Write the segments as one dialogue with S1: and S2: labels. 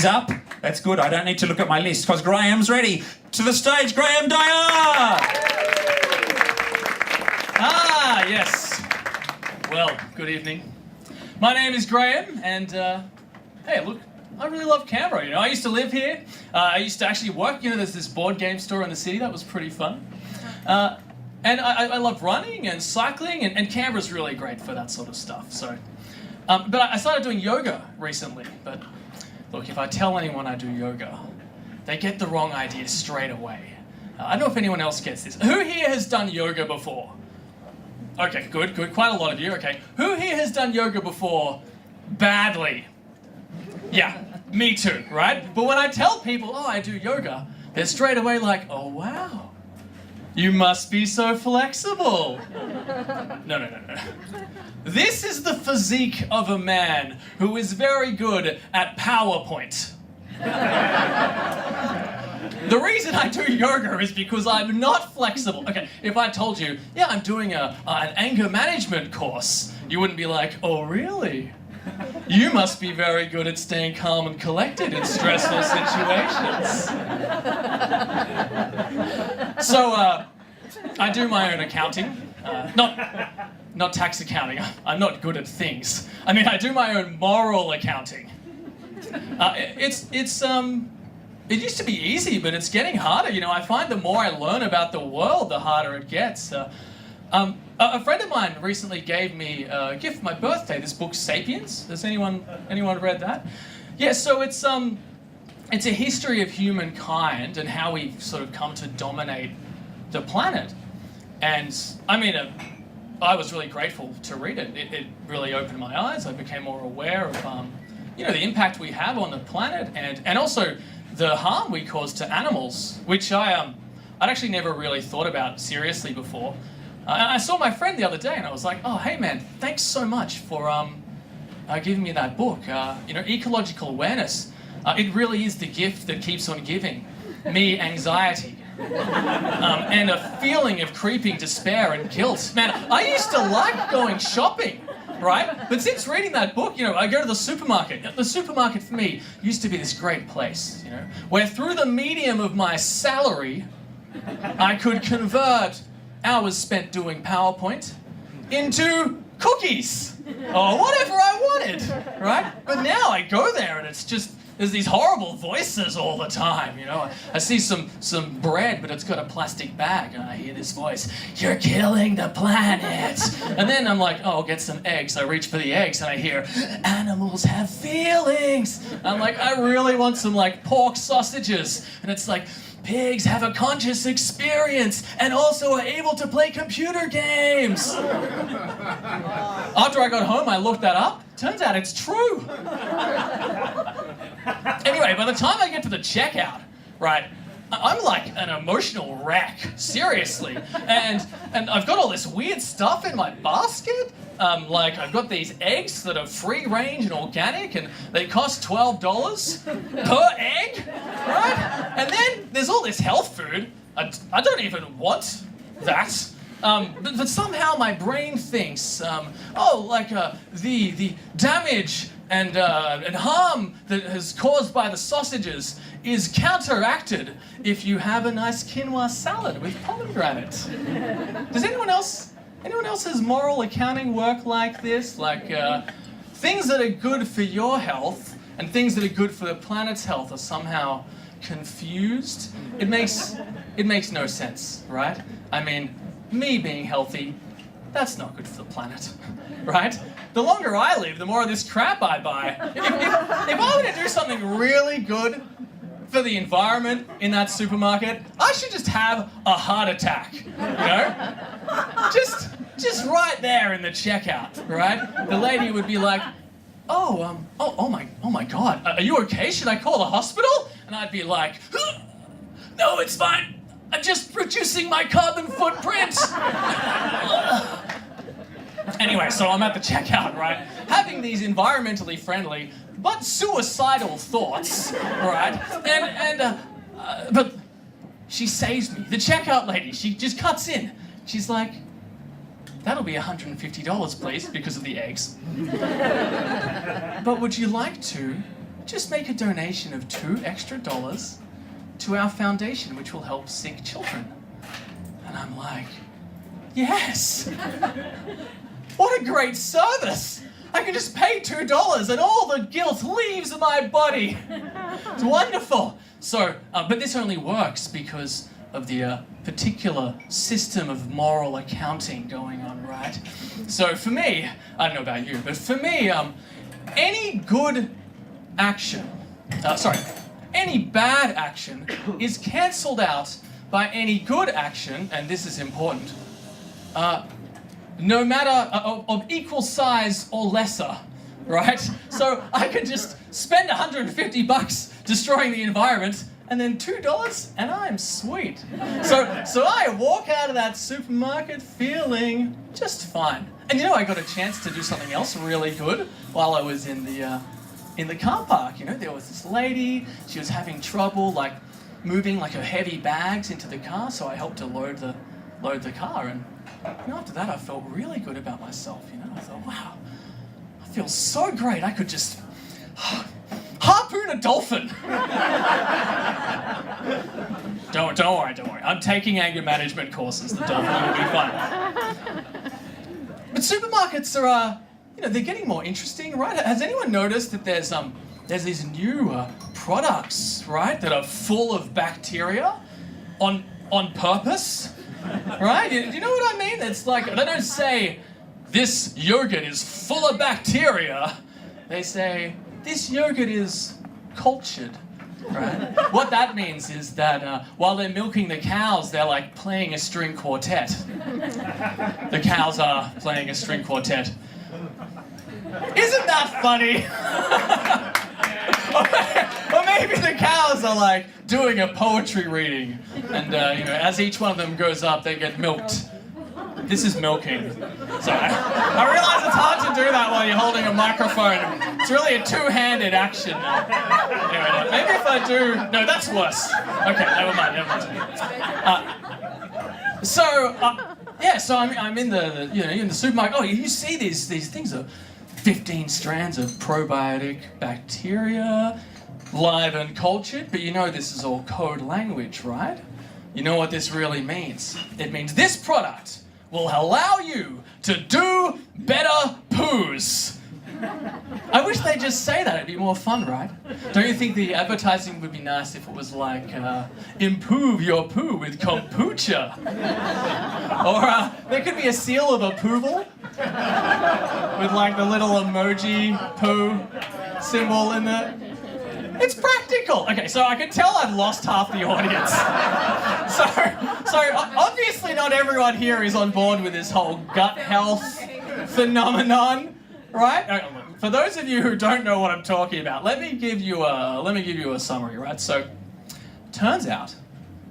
S1: He's up. That's good. I don't need to look at my list because Graeme's ready. To the stage, Graeme Dyer!
S2: Ah, yes. Well, good evening. My name is Graeme, and hey, look, I really love Canberra. I used to live here. I used to actually work. There's this board game store in the city. That was pretty fun. And I love running and cycling, and Canberra's really great for that sort of stuff. So, but I started doing yoga recently. But look, if I tell anyone I do yoga, they get the wrong idea straight away. I don't know if anyone else gets this. Who here has done yoga before? Okay, good. Quite a lot of you. Okay, who here has done yoga before badly? Yeah, me too, right? But when I tell people, oh, I do yoga, they're straight away like, oh, wow. You must be so flexible. No. This is the physique of a man who is very good at PowerPoint. The reason I do yoga is because I'm not flexible. Okay, if I told you, yeah, I'm doing an anger management course, you wouldn't be like, oh, really? You must be very good at staying calm and collected in stressful situations. So, I do my own accounting. Not tax accounting. I'm not good at things. I mean, I do my own moral accounting. It used to be easy, but it's getting harder. I find the more I learn about the world, the harder it gets. A friend of mine recently gave me a gift for my birthday, this book, Sapiens. Has anyone read that? Yeah, so it's a history of humankind and how we've sort of come to dominate the planet. And, I mean, I was really grateful to read it. It really opened my eyes. I became more aware of, the impact we have on the planet and also the harm we cause to animals, which I'd actually never really thought about seriously before. I saw my friend the other day and I was like, oh, hey man, thanks so much for giving me that book. Ecological awareness, it really is the gift that keeps on giving me anxiety and a feeling of creeping despair and guilt. Man, I used to like going shopping, right? But since reading that book, I go to the supermarket. The supermarket for me used to be this great place, where through the medium of my salary, I could convert hours spent doing PowerPoint into cookies or whatever I wanted, right? But now I go there and it's just, there's these horrible voices all the time, I see some bread, but it's got a plastic bag, and I hear this voice, you're killing the planet. And then I'm like, oh, I'll get some eggs. I reach for the eggs and I hear, animals have feelings. I'm like, I really want some pork sausages. And it's like, pigs have a conscious experience and also are able to play computer games. After I got home, I looked that up. Turns out it's true. Anyway, by the time I get to the checkout, right, I'm like an emotional wreck, seriously. And I've got all this weird stuff in my basket. I've got these eggs that are free range and organic, and they cost $12 per egg, right? And then there's all this health food. I don't even want that. But somehow my brain thinks, the damage and harm that is caused by the sausages is counteracted if you have a nice quinoa salad with pomegranate. Does anyone else's moral accounting work like this? Things that are good for your health and things that are good for the planet's health are somehow confused? It makes no sense, right? I mean, me being healthy, that's not good for the planet, right? The longer I live, the more of this crap I buy. If I were to do something really good for the environment in that supermarket, I should just have a heart attack, Just right there in the checkout, right? The lady would be like, oh my God, are you okay? Should I call the hospital? And I'd be like, no, it's fine. I'm just reducing my carbon footprint. Anyway, so I'm at the checkout, right? Having these environmentally friendly but suicidal thoughts, right? But she saves me. The checkout lady, she just cuts in. She's like, that'll be $150, please, because of the eggs. But would you like to just make a donation of $2 extra to our foundation, which will help sick children. And I'm like, yes! What a great service! I can just pay $2 and all the guilt leaves my body. It's wonderful. So, but this only works because of the particular system of moral accounting going on, right? So for me, I don't know about you, but for me, any good action, any bad action is cancelled out by any good action, and this is important, no matter of equal size or lesser, right? So I could just spend $150 destroying the environment, and then $2, and I'm sweet. So I walk out of that supermarket feeling just fine. And you know, I got a chance to do something else really good while I was in the car park. You know, there was this lady. She was having trouble like moving like her heavy bags into the car, so I helped her load the car. And you know, after that, I felt really good about myself. You know, I thought, wow, I feel so great. I could just harpoon a dolphin. Don't worry. I'm taking anger management courses. The dolphin will be fine. But supermarkets are, you know, they're getting more interesting, right? Has anyone noticed that there's these new products, right, that are full of bacteria on purpose, right? Do you know what I mean? It's like, they don't say, this yogurt is full of bacteria. They say, this yogurt is cultured, right? What that means is that while they're milking the cows, they're like playing a string quartet. The cows are playing a string quartet. Isn't that funny? Or maybe the cows are like doing a poetry reading, and you know, as each one of them goes up, they get milked. This is milking. So I realize it's hard to do that while you're holding a microphone. It's really a two-handed action. Anyway, maybe if I do... No, that's worse. Okay, never mind. So I'm in the in the supermarket. Oh, you see these things are 15 strands of probiotic bacteria, live and cultured, but you know this is all code language, right? You know what this really means? It means this product will allow you to do better poos. I wish they'd just say that, it'd be more fun, right? Don't you think the advertising would be nice if it was like, improve your poo with kombucha? Or there could be a seal of approval with like the little emoji poo symbol in it. It's practical. Okay, so I can tell I've lost half the audience. So obviously not everyone here is on board with this whole gut health phenomenon, right? For those of you who don't know what I'm talking about, let me give you a summary, right? So, turns out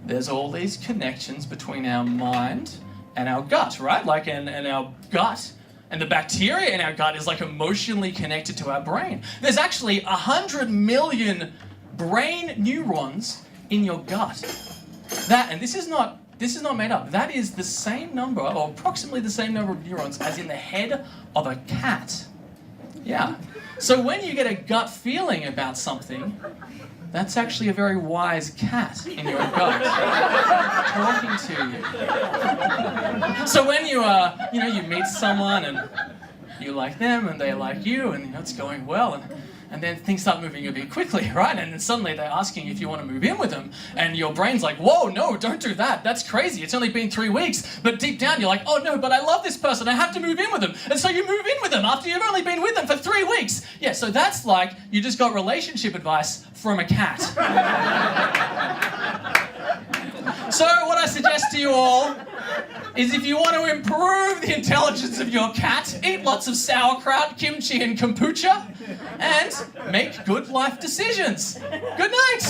S2: there's all these connections between our mind and our gut, right? Like, and our gut. And the bacteria in our gut is like emotionally connected to our brain. There's actually 100 million brain neurons in your gut. And this is not made up. That is the same number, or approximately the same number of neurons as in the head of a cat. Yeah. So when you get a gut feeling about something, that's actually a very wise cat in your gut talking to you. So when you meet someone and you like them and they like you, and it's going well, and then things start moving a bit quickly, right? And then suddenly they're asking if you want to move in with them, and your brain's like, whoa, no, don't do that. That's crazy. It's only been 3 weeks. But deep down you're like, oh no, but I love this person. I have to move in with them. And so you move in with them after you've only been with them for 3 weeks. Yeah, so that's like you just got relationship advice from a cat. So what I suggest to you all is if you want to improve the intelligence of your cat, eat lots of sauerkraut, kimchi, and kombucha, and make good life decisions. Good night!